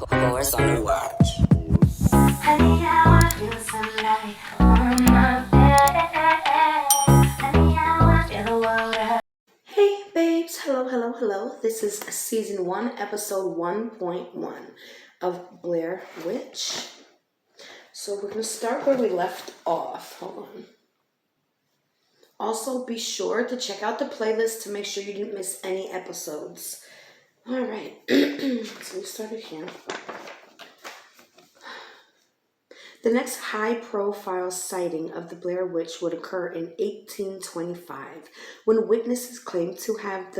Horse on the watch. Honey, how I feel sunlight on my face. Honey, how I feel the world out. Hey babes, hello. This is season 1, episode 1.1 of Blair Witch. So we're going to start where we left off. Hold on. Also, be sure to check out the playlist to make sure you didn't miss any episodes. Alright, so we started here. The next high-profile sighting of the Blair Witch would occur in 1825, when witnesses claimed to have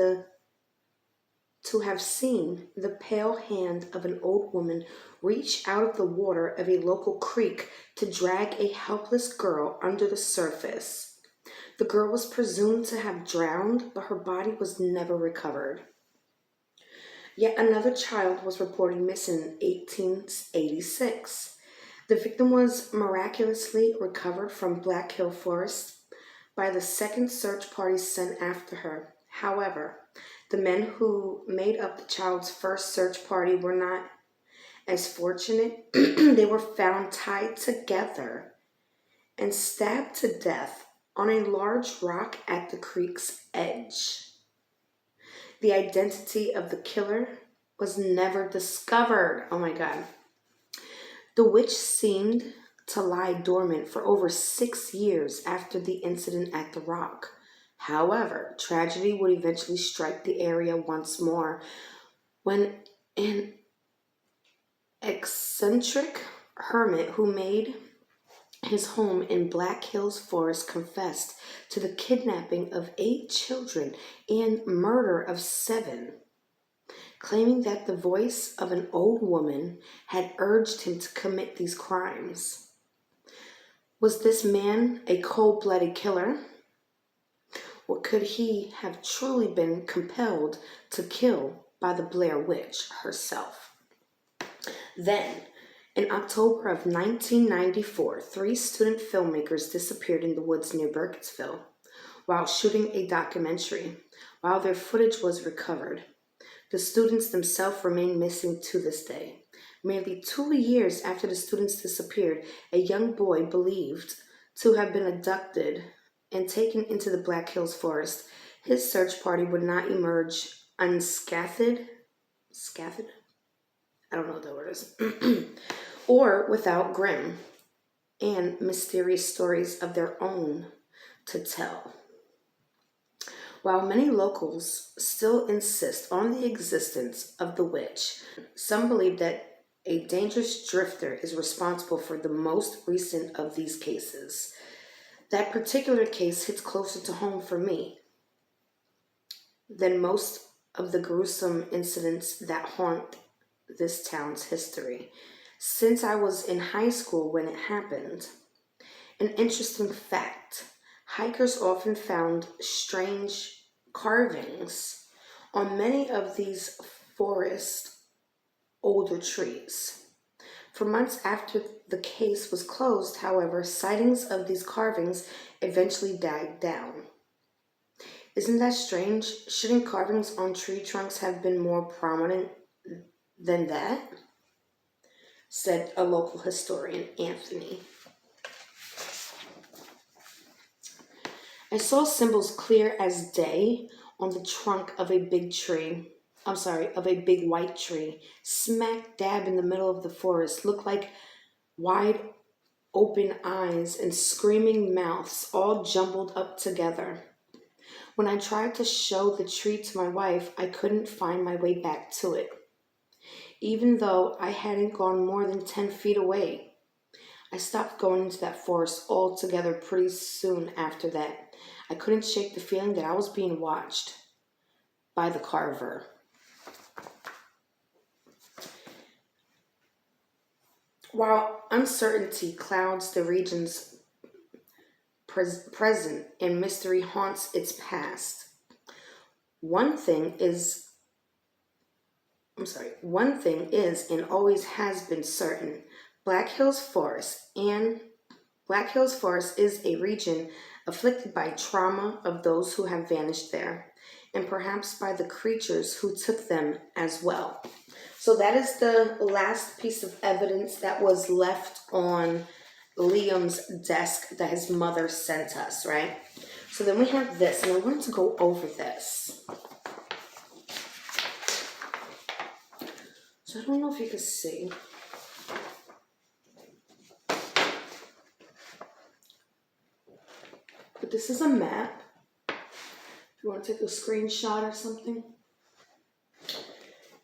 seen the pale hand of an old woman reach out of the water of a local creek to drag a helpless girl under the surface. The girl was presumed to have drowned, but her body was never recovered. Yet another child was reported missing in 1886. The victim was miraculously recovered from Black Hill Forest by the second search party sent after her. However, the men who made up the child's first search party were not as fortunate. They were found tied together and stabbed to death on a large rock at the creek's edge. The identity of the killer was never discovered. Oh my God. The witch seemed to lie dormant for over 6 years after the incident at the rock. However, tragedy would eventually strike the area once more when an eccentric hermit who made his home in Black Hills Forest confessed to the kidnapping of 8 children and murder of 7, claiming that the voice of an old woman had urged him to commit these crimes. Was this man a cold-blooded killer? Or could he have truly been compelled to kill by the Blair Witch herself? Then, in October of 1994, 3 student filmmakers disappeared in the woods near Burkittsville while shooting a documentary. While their footage was recovered, the students themselves remain missing to this day. Merely 2 years after the students disappeared, a young boy believed to have been abducted and taken into the Black Hills Forest. His search party would not emerge unscathed. Scathed? I don't know what that word is. Or without grim and mysterious stories of their own to tell. While many locals still insist on the existence of the witch, some believe that a dangerous drifter is responsible for the most recent of these cases. That particular case hits closer to home for me than most of the gruesome incidents that haunt this town's history, since I was in high school when it happened. An interesting fact: hikers often found strange carvings on many of these forest older trees. For months after the case was closed, however, sightings of these carvings eventually died down. Isn't that strange? Shouldn't carvings on tree trunks have been more prominent than that? Said a local historian, Anthony. I saw symbols clear as day on the trunk of a big white tree, smack dab in the middle of the forest. Looked like wide open eyes and screaming mouths all jumbled up together. When I tried to show the tree to my wife, I couldn't find my way back to it, even though I hadn't gone more than 10 feet away. I stopped going into that forest altogether pretty soon after that. I couldn't shake the feeling that I was being watched by the carver. While uncertainty clouds the region's present and mystery haunts its past, one thing is and always has been certain: Black Hills Forest is a region afflicted by trauma of those who have vanished there, and perhaps by the creatures who took them as well. So that is the last piece of evidence that was left on Liam's desk that his mother sent us, right? So then we have this, and I wanted to go over this. So I don't know if you can see. But this is a map. If you want to take a screenshot or something.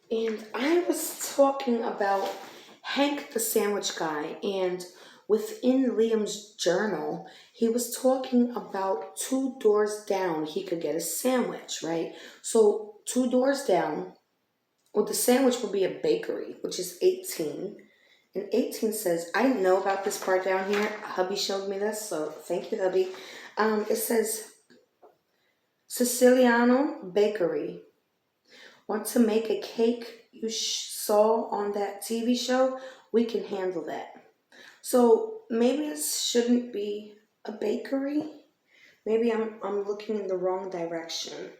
And I was talking about Hank the sandwich guy, and within Liam's journal, he was talking about 2 doors down, he could get a sandwich, right? So 2 doors down, well, the sandwich would be a bakery, which is 18. And 18 says, I didn't know about this part down here. Hubby showed me this, so thank you, hubby. It says, Siciliano Bakery. Want to make a cake you saw on that TV show? We can handle that. So maybe it shouldn't be a bakery. Maybe I'm looking in the wrong direction.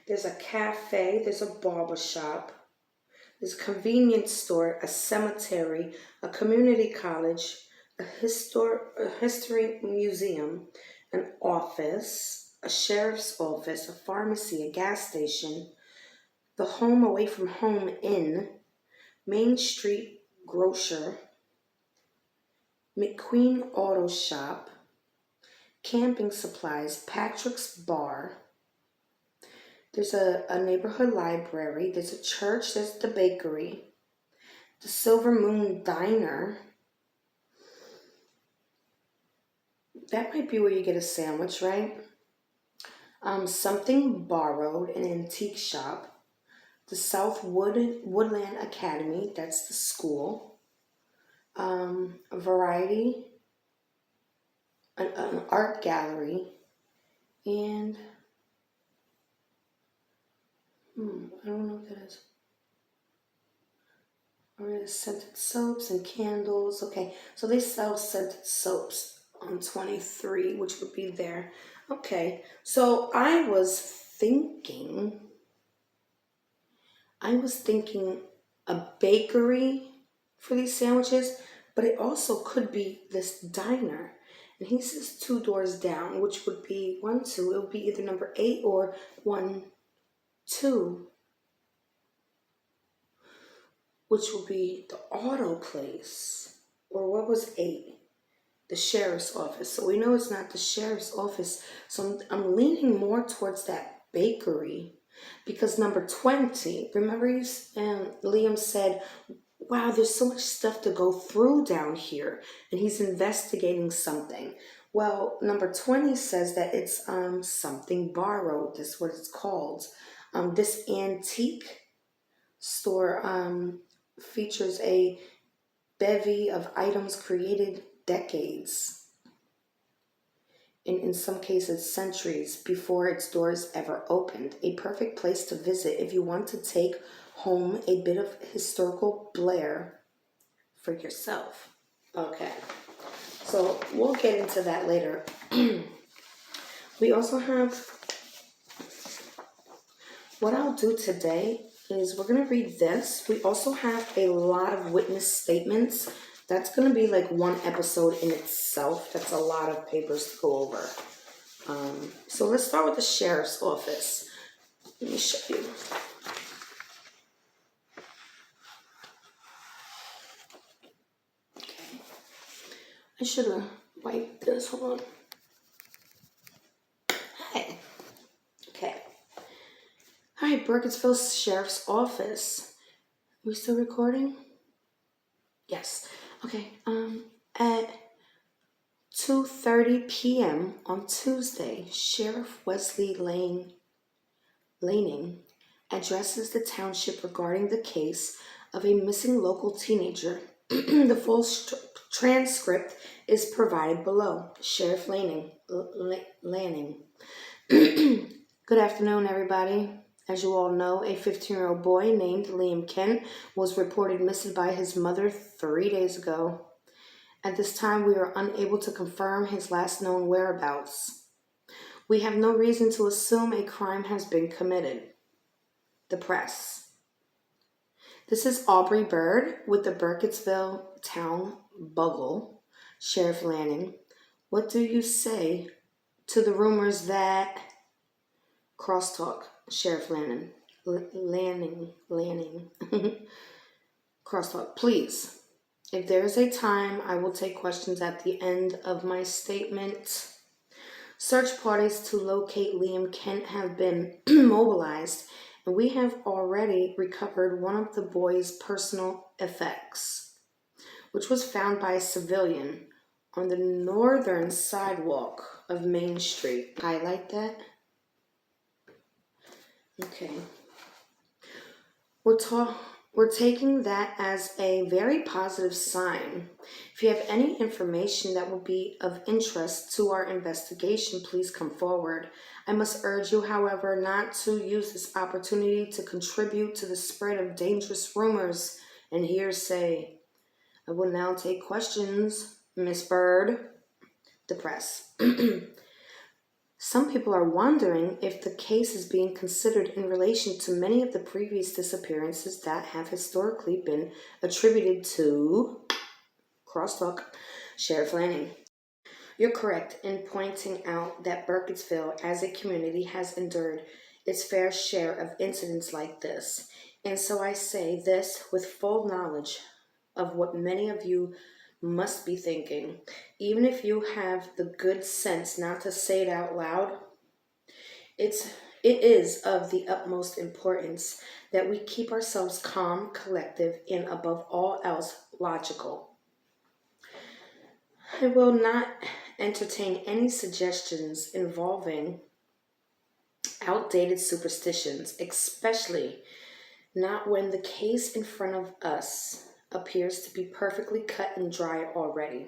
There's a cafe, there's a barber shop, there's a convenience store, a cemetery, a community college, a history museum, an office, a sheriff's office, a pharmacy, a gas station, the home away from home inn, Main Street grocer, McQueen auto shop, camping supplies, Patrick's bar. There's a neighborhood library, there's a church, there's the bakery, the Silver Moon Diner. That might be where you get a sandwich, right? Something Borrowed, an antique shop, the South Woodland Academy, that's the school, a variety, an art gallery, and I don't know what that is. Scented soaps and candles. Okay, so they sell scented soaps on 23, which would be there. Okay, so I was thinking a bakery for these sandwiches, but it also could be this diner. And he says 2 doors down, which would be 1, 2. It would be either number 8 or 1, 2, which would be the auto place. Or what was 8? The sheriff's office. So we know it's not the sheriff's office. So I'm leaning more towards that bakery. Because number 20, remember Liam said, wow, there's so much stuff to go through down here. And he's investigating something. Well, number 20 says that it's something borrowed. That's what it's called. This antique store features a bevy of items created decades, and in some cases centuries, before its doors ever opened. A perfect place to visit if you want to take home a bit of historical flair for yourself. Okay, so we'll get into that later. We also have, what I'll do today is we're going to read this. We also have a lot of witness statements. That's going to be like one episode in itself. That's a lot of papers to go over. So let's start with the sheriff's office. Let me show you. Okay. I should have wiped this. Hold on. Hi. Okay. Hi, Burkittsville Sheriff's Office. Are we still recording? Yes. Okay. At 2:30 p.m. on Tuesday, Sheriff Wesley Laning addresses the township regarding the case of a missing local teenager. The full transcript is provided below. Sheriff Lanning. Good afternoon, everybody. As you all know, a 15-year-old boy named Liam Kent was reported missing by his mother 3 days ago. At this time, we are unable to confirm his last known whereabouts. We have no reason to assume a crime has been committed. The press. This is Aubrey Bird with the Burkittsville Town Bugle. Sheriff Lanning, what do you say to the rumors that... Crosstalk, Sheriff Lanning. Lanning. Crosstalk, please. If there is a time, I will take questions at the end of my statement. Search parties to locate Liam Kent have been mobilized, and we have already recovered one of the boy's personal effects, which was found by a civilian on the northern sidewalk of Main Street. Highlight that. Okay. We're taking that as a very positive sign. If you have any information that will be of interest to our investigation, please come forward. I must urge you, however, not to use this opportunity to contribute to the spread of dangerous rumors and hearsay. I will now take questions. Miss Bird, the press. Some people are wondering if the case is being considered in relation to many of the previous disappearances that have historically been attributed to... Crosstalk, Sheriff Lanning. You're correct in pointing out that Burkittsville as a community has endured its fair share of incidents like this. And so I say this with full knowledge of what many of you must be thinking. Even if you have the good sense not to say it out loud, it is of the utmost importance that we keep ourselves calm, collective, and above all else, logical. I will not entertain any suggestions involving outdated superstitions, especially not when the case in front of us appears to be perfectly cut and dry already.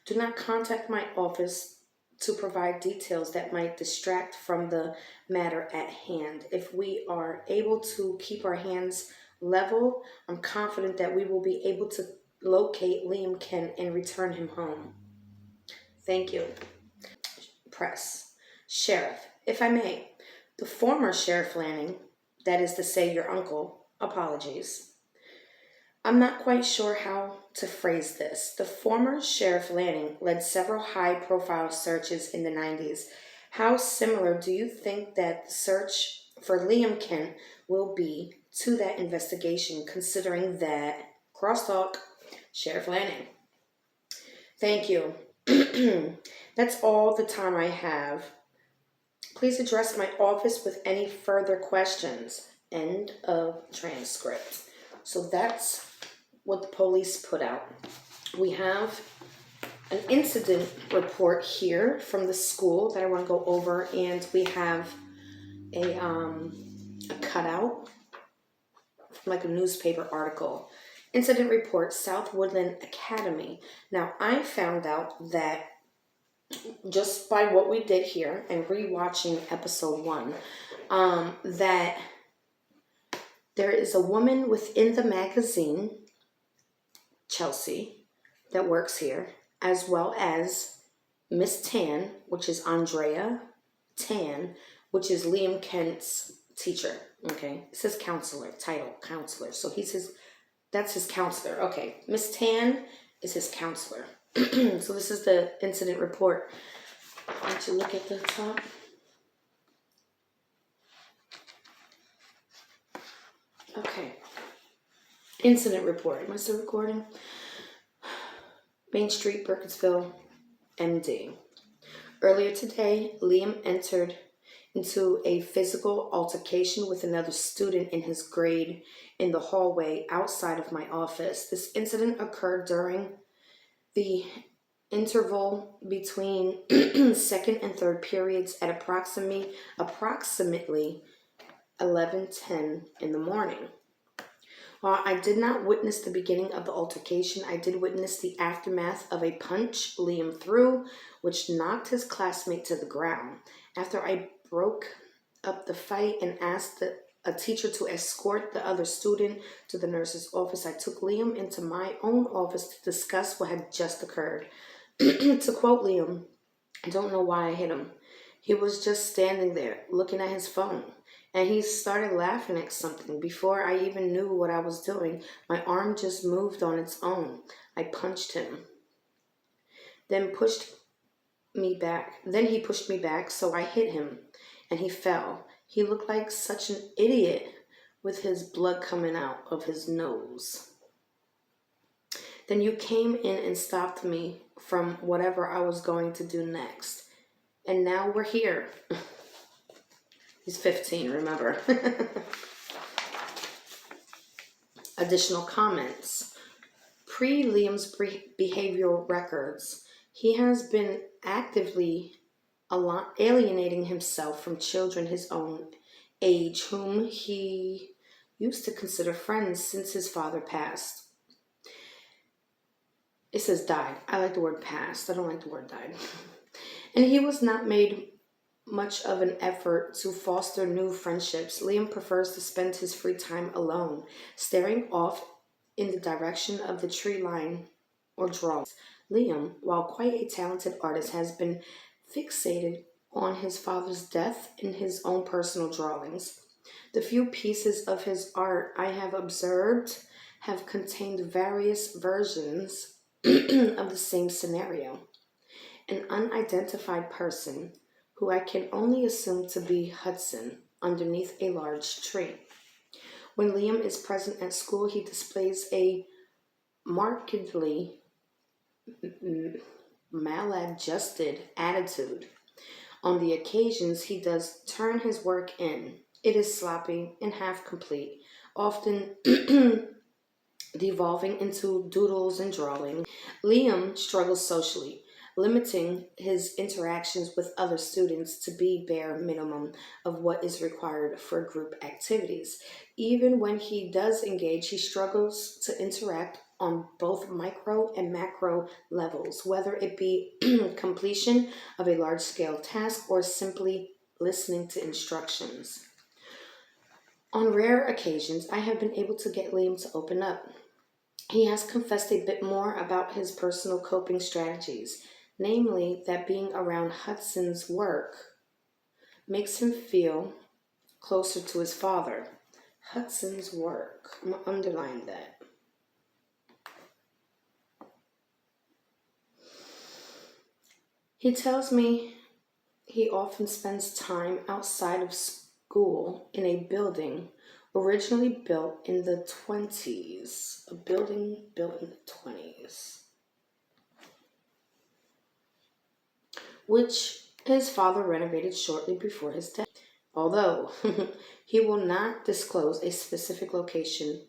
Do not contact my office to provide details that might distract from the matter at hand. If we are able to keep our hands level, I'm confident that we will be able to locate Liam Kent and return him home. Thank you. Press. Sheriff, if I may, the former Sheriff Lanning, that is to say your uncle, apologies. I'm not quite sure how to phrase this. The former Sheriff Lanning led several high-profile searches in the 90s. How similar do you think that the search for Liam Kent will be to that investigation, considering that... Crosstalk, Sheriff Lanning. Thank you. That's all the time I have. Please address my office with any further questions. End of transcript. So that's what the police put out. We have an incident report here from the school that I want to go over, and we have a cutout from like a newspaper article. Incident report, South Woodland Academy. Now, I found out that just by what we did here and rewatching episode 1, that there is a woman within the magazine, Chelsea, that works here, as well as Miss Tan, which is Andrea Tan, which is Liam Kent's teacher. Okay, it says counselor, title counselor. So that's his counselor. Okay, Miss Tan is his counselor. So this is the incident report. Why don't you look at the top? Okay. Incident report. Am I still recording? Main Street, Burkittsville, MD. Earlier today, Liam entered into a physical altercation with another student in his grade in the hallway outside of my office. This incident occurred during the interval between second and third periods at approximately 11:10 in the morning. While I did not witness the beginning of the altercation, I did witness the aftermath of a punch Liam threw, which knocked his classmate to the ground. After I broke up the fight and asked a teacher to escort the other student to the nurse's office, I took Liam into my own office to discuss what had just occurred. To quote Liam, I don't know why I hit him. He was just standing there looking at his phone. And he started laughing at something. Before I even knew what I was doing, my arm just moved on its own. I punched him, then pushed me back. Then he pushed me back, so I hit him, and he fell. He looked like such an idiot with his blood coming out of his nose. Then you came in and stopped me from whatever I was going to do next. And now we're here. He's 15, remember. Additional comments. Pre-Liam's behavioral records. He has been actively alienating himself from children his own age, whom he used to consider friends since his father passed. It says died. I like the word passed. I don't like the word died. And he was not made much of an effort to foster new friendships. Liam prefers to spend his free time alone, staring off in the direction of the tree line or drawing. Liam, while quite a talented artist, has been fixated on his father's death in his own personal drawings. The few pieces of his art I have observed have contained various versions of the same scenario. An unidentified person, who I can only assume to be Hudson, underneath a large tree. When Liam is present at school, he displays a markedly maladjusted attitude. On the occasions he does turn his work in, it is sloppy and half complete, often devolving into doodles and drawing. Liam struggles socially, limiting his interactions with other students to be bare minimum of what is required for group activities. Even when he does engage, he struggles to interact on both micro and macro levels, whether it be completion of a large-scale task or simply listening to instructions. On rare occasions, I have been able to get Liam to open up. He has confessed a bit more about his personal coping strategies, namely that being around Hudson's work makes him feel closer to his father. Hudson's work. I'm going to underline that. He tells me he often spends time outside of school in a building originally built in the 20s. A building built in the 20s. Which his father renovated shortly before his death. Although he will not disclose a specific location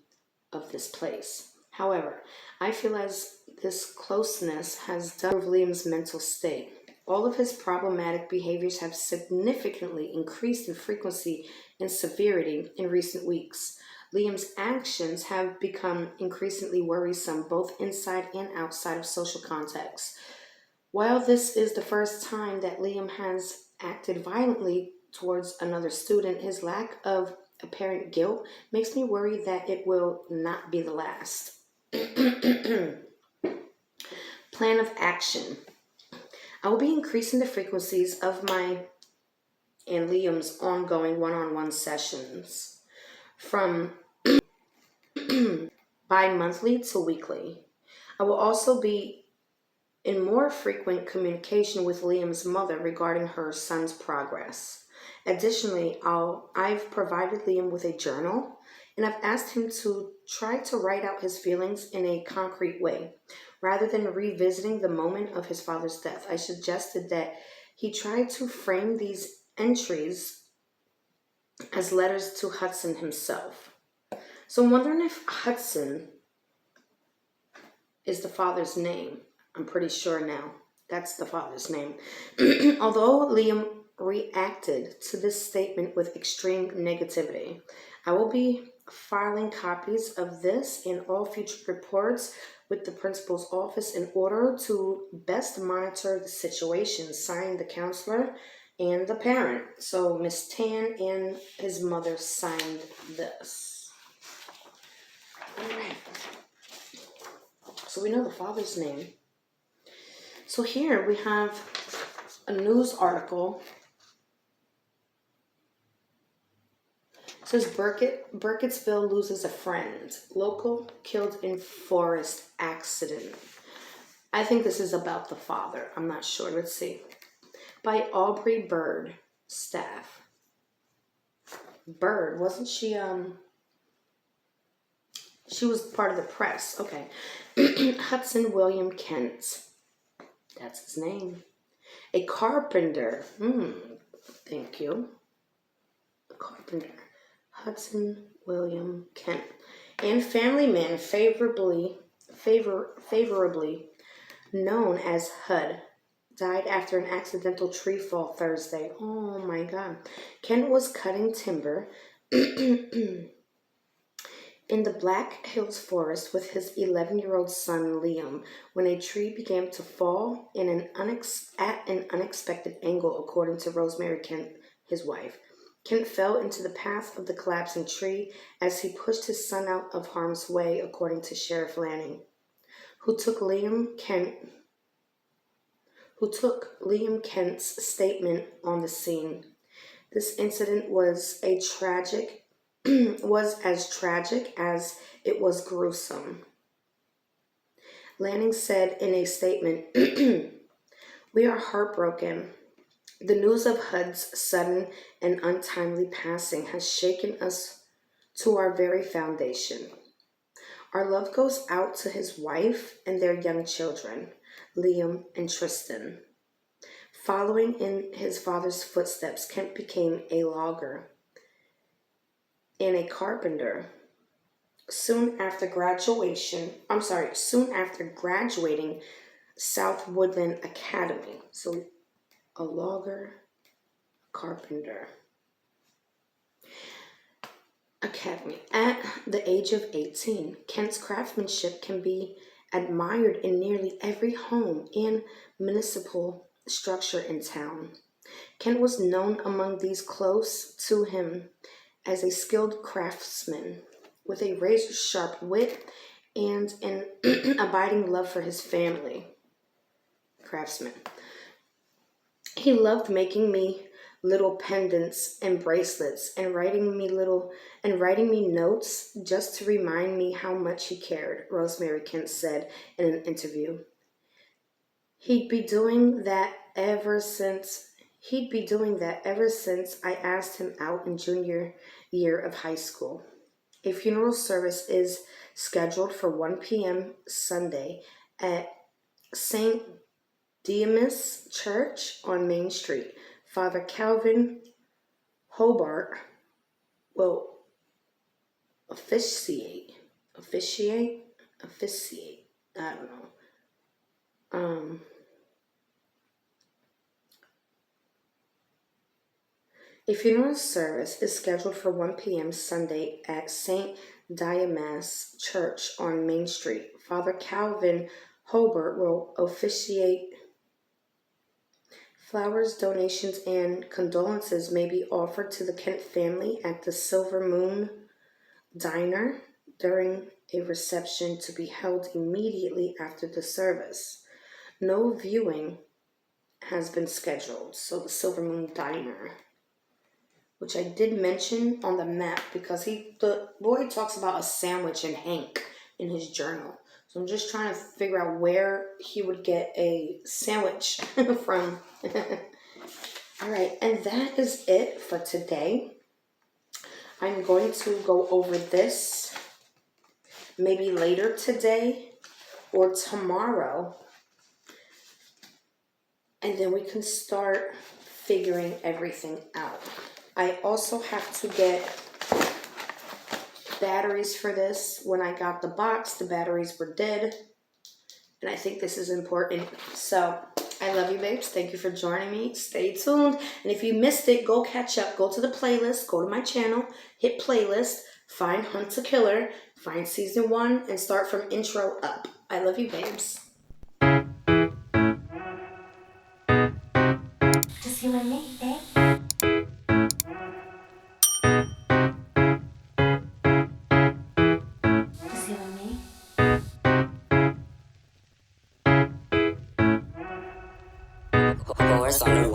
of this place. However, I feel as this closeness has done with Liam's mental state. All of his problematic behaviors have significantly increased in frequency and severity in recent weeks. Liam's actions have become increasingly worrisome both inside and outside of social contexts. While this is the first time that Liam has acted violently towards another student, his lack of apparent guilt makes me worry that it will not be the last. Plan of action. I will be increasing the frequencies of my and Liam's ongoing one-on-one sessions from bi-monthly to weekly. I will also be in more frequent communication with Liam's mother regarding her son's progress. Additionally, I've provided Liam with a journal, and I've asked him to try to write out his feelings in a concrete way. Rather than revisiting the moment of his father's death, I suggested that he try to frame these entries as letters to Hudson himself. So I'm wondering if Hudson is the father's name. I'm pretty sure now that's the father's name. Although Liam reacted to this statement with extreme negativity, I will be filing copies of this and all future reports with the principal's office in order to best monitor the situation. Signed, the counselor and the parent. So Miss Tan and his mother signed this. All right. So we know the father's name. So here we have a news article says Burkittsville loses a friend. Local killed in forest accident. I think this is about the father. I'm not sure. Let's see. By Aubrey Bird, staff. Bird, wasn't she, she was part of the press. Okay. Hudson William Kent. That's his name. A carpenter. Thank you. A carpenter. Hudson William Kent. And family man favorably known as HUD. Died after an accidental tree fall Thursday. Oh my God. Kent was cutting timber in the Black Hills Forest with his 11-year-old son Liam when a tree began to fall at an unexpected angle, according to Rosemary Kent, his wife. Kent fell into the path of the collapsing tree as he pushed his son out of harm's way, according to Sheriff Lanning, who took Liam Kent's statement on the scene. This incident was as tragic as it was gruesome. Lanning said in a statement, "We are heartbroken. The news of HUD's sudden and untimely passing has shaken us to our very foundation. Our love goes out to his wife and their young children, Liam and Tristan." Following in his father's footsteps, Kent became a logger and a carpenter. Soon after graduating South Woodland Academy. So, a logger, carpenter. Academy. At the age of 18, Kent's craftsmanship can be admired in nearly every home and municipal structure in town. Kent was known among these close to him as a skilled craftsman with a razor-sharp wit and an abiding love for his family. Craftsman. He loved making me little pendants and bracelets and writing me notes just to remind me how much he cared, Rosemary Kent said in an interview. He'd be doing that ever since I asked him out in junior year of high school. A funeral service is scheduled for 1 p.m. Sunday at St. Didymus Church on Main Street. Father Calvin Hobart will officiate. I don't know. A funeral service is scheduled for 1 p.m. Sunday at St. Didymus Church on Main Street. Father Calvin Hobart will officiate. Flowers, donations, and condolences may be offered to the Kent family at the Silver Moon Diner during a reception to be held immediately after the service. No viewing has been scheduled, so the Silver Moon Diner, which I did mention on the map because the boy talks about a sandwich and Hank in his journal. So I'm just trying to figure out where he would get a sandwich from. All right, and that is it for today. I'm going to go over this maybe later today or tomorrow. And then we can start figuring everything out. I also have to get batteries for this. When I got the box, the batteries were dead. And I think this is important. So, I love you, babes. Thank you for joining me. Stay tuned. And if you missed it, go catch up. Go to the playlist. Go to my channel. Hit playlist. Find Hunt a Killer. Find season 1. And start from intro up. I love you, babes. Just you and me, babe. Just you and me. Horse on the